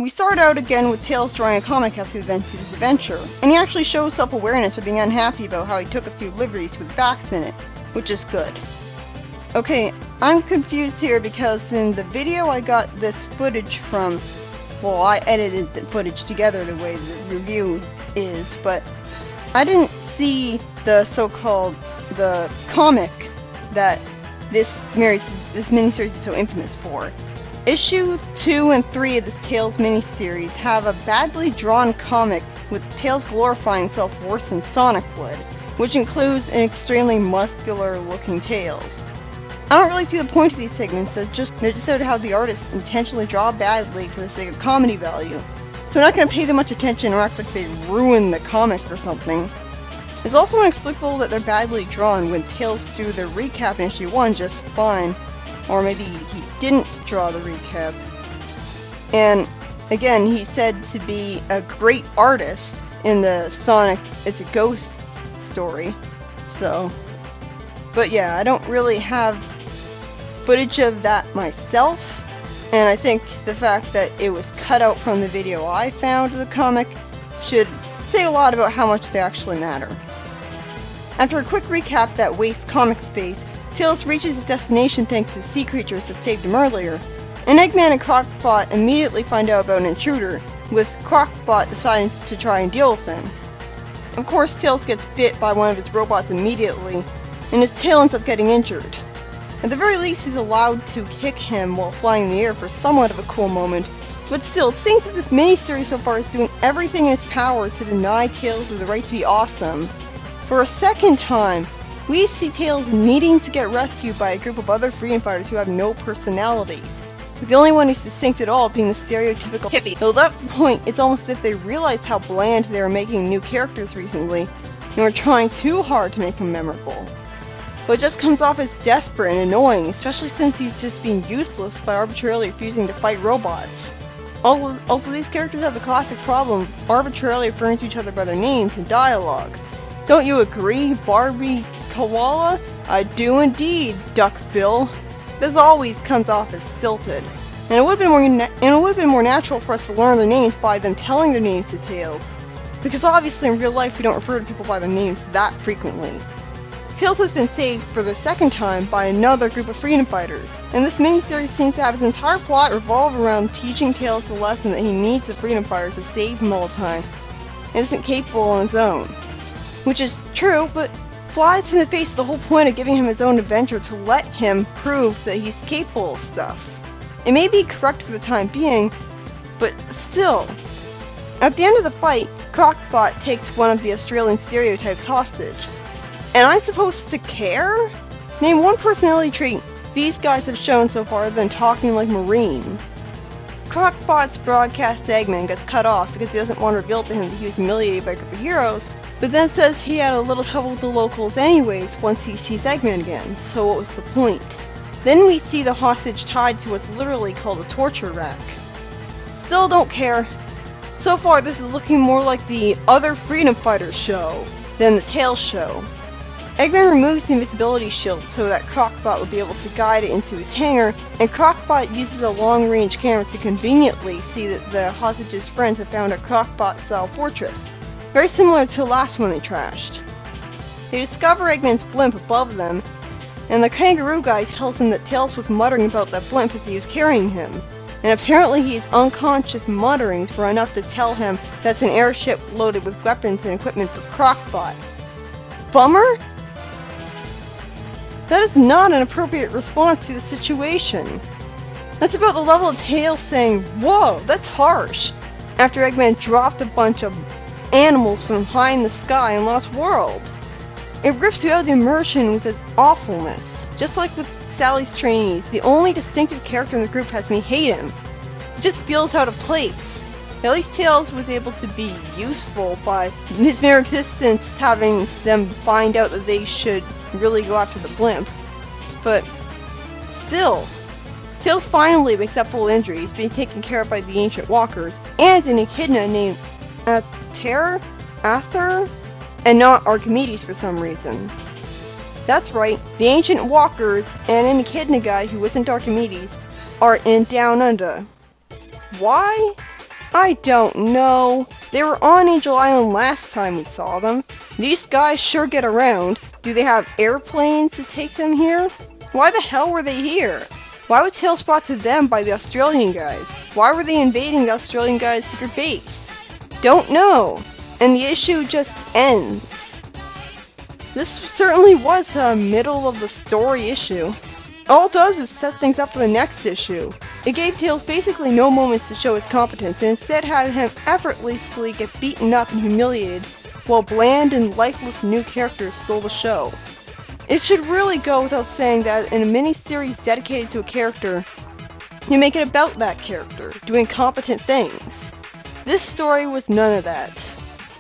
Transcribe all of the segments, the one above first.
We start out again with Tails drawing a comic as the events of his adventure, and he actually shows self-awareness by being unhappy about how he took a few liberties with facts in it, which is good. Okay, I'm confused here because in the video I got this footage from, well, I edited the footage together the way the review is, but I didn't see the so-called, the comic that this miniseries is so infamous for. Issue 2 and 3 of this Tails miniseries have a badly drawn comic with Tails glorifying himself worse than Sonic would, which includes an extremely muscular looking Tails. I don't really see the point of these segments, they're just out how the artists intentionally draw badly for the sake of comedy value. So I'm not going to pay them much attention or act like they ruined the comic or something. It's also inexplicable that they're badly drawn when Tails drew the recap in issue 1 just fine. Or maybe he didn't draw the recap. And again, he's said to be a great artist in the Sonic It's a Ghost story. So, but yeah, I don't really have footage of that myself. And I think the fact that it was cut out from the video I found of the comic should say a lot about how much they actually matter. After a quick recap that wastes comic space, Tails reaches his destination thanks to the sea creatures that saved him earlier, and Eggman and Crocbot immediately find out about an intruder, with Crocbot deciding to try and deal with him. Of course, Tails gets bit by one of his robots immediately, and his tail ends up getting injured. At the very least, he's allowed to kick him while flying in the air for somewhat of a cool moment, but still, it seems that this miniseries so far is doing everything in its power to deny Tails the right to be awesome. For a second time, we see Tails needing to get rescued by a group of other freedom fighters who have no personalities, with the only one who's distinct at all being the stereotypical hippie. At that point, it's almost as if they realized how bland they were making new characters recently, and were trying too hard to make them memorable. But it just comes off as desperate and annoying, especially since he's just being useless by arbitrarily refusing to fight robots. Also, these characters have the classic problem of arbitrarily referring to each other by their names in dialogue. Don't you agree, Barbie Koala? I do indeed, Duck Bill. This always comes off as stilted, and it would have been more natural for us to learn their names by them telling their names to Tails, because obviously in real life we don't refer to people by their names that frequently. Tails has been saved for the second time by another group of freedom fighters, and this miniseries seems to have its entire plot revolve around teaching Tails the lesson that he needs the freedom fighters to save him all the time, and isn't capable on his own. Which is true, but flies in the face of the whole point of giving him his own adventure to let him prove that he's capable of stuff. It may be correct for the time being, but still. At the end of the fight, Crocbot takes one of the Australian stereotypes hostage. And I'm supposed to care? Name one personality trait these guys have shown so far other than talking like Marine. Crocbot's broadcast to Eggman gets cut off because he doesn't want to reveal to him that he was humiliated by a group of heroes, but then says he had a little trouble with the locals anyways once he sees Eggman again, so what was the point? Then we see the hostage tied to what's literally called a torture rack. Still don't care. So far this is looking more like the other Freedom Fighters show than the Tails show. Eggman removes the invisibility shield so that Crocbot would be able to guide it into his hangar, and Crocbot uses a long-range camera to conveniently see that the hostage's friends have found a Crocbot-style fortress, very similar to the last one they trashed. They discover Eggman's blimp above them, and the kangaroo guy tells them that Tails was muttering about that blimp as he was carrying him, and apparently his unconscious mutterings were enough to tell him that's an airship loaded with weapons and equipment for Crocbot. Bummer? That is not an appropriate response to the situation. That's about the level of Tails saying, "Whoa, that's harsh," after Eggman dropped a bunch of animals from high in the sky in Lost World. It rips you out of the immersion with its awfulness. Just like with Sally's trainees, the only distinctive character in the group has me hate him. It just feels out of place. At least Tails was able to be useful by his mere existence having them find out that they should really go after the blimp. But still, Tails finally makes up full injuries, being taken care of by the ancient walkers, and an echidna named Ather, and not Archimedes for some reason. That's right, the ancient walkers and an echidna guy who isn't Archimedes are in Down Under. Why? I don't know. They were on Angel Island last time we saw them. These guys sure get around. Do they have airplanes to take them here? Why the hell were they here? Why was Tails brought to them by the Australian guys? Why were they invading the Australian guys' secret base? Don't know. And the issue just ends. This certainly was a middle of the story issue. All it does is set things up for the next issue. It gave Tails basically no moments to show his competence and instead had him effortlessly get beaten up and humiliated while bland and lifeless new characters stole the show. It should really go without saying that in a mini-series dedicated to a character, you make it about that character, doing competent things. This story was none of that.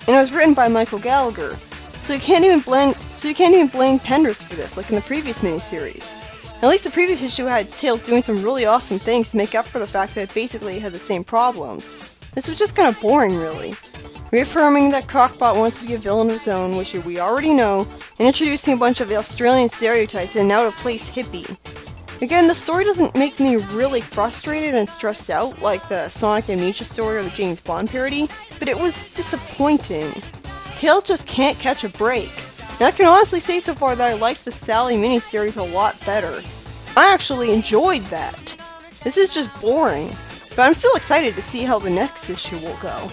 And it was written by Michael Gallagher, so you can't even blame Penders for this, like in the previous miniseries. At least the previous issue had Tails doing some really awesome things to make up for the fact that it basically had the same problems. This was just kind of boring, really. Reaffirming that Crockbot wants to be a villain of his own, which we already know, and introducing a bunch of Australian stereotypes and now to place hippie. Again, the story doesn't make me really frustrated and stressed out like the Sonic Amnesia story or the James Bond parody, but it was disappointing. Tails just can't catch a break. And I can honestly say so far that I liked the Sally miniseries a lot better. I actually enjoyed that. This is just boring, but I'm still excited to see how the next issue will go.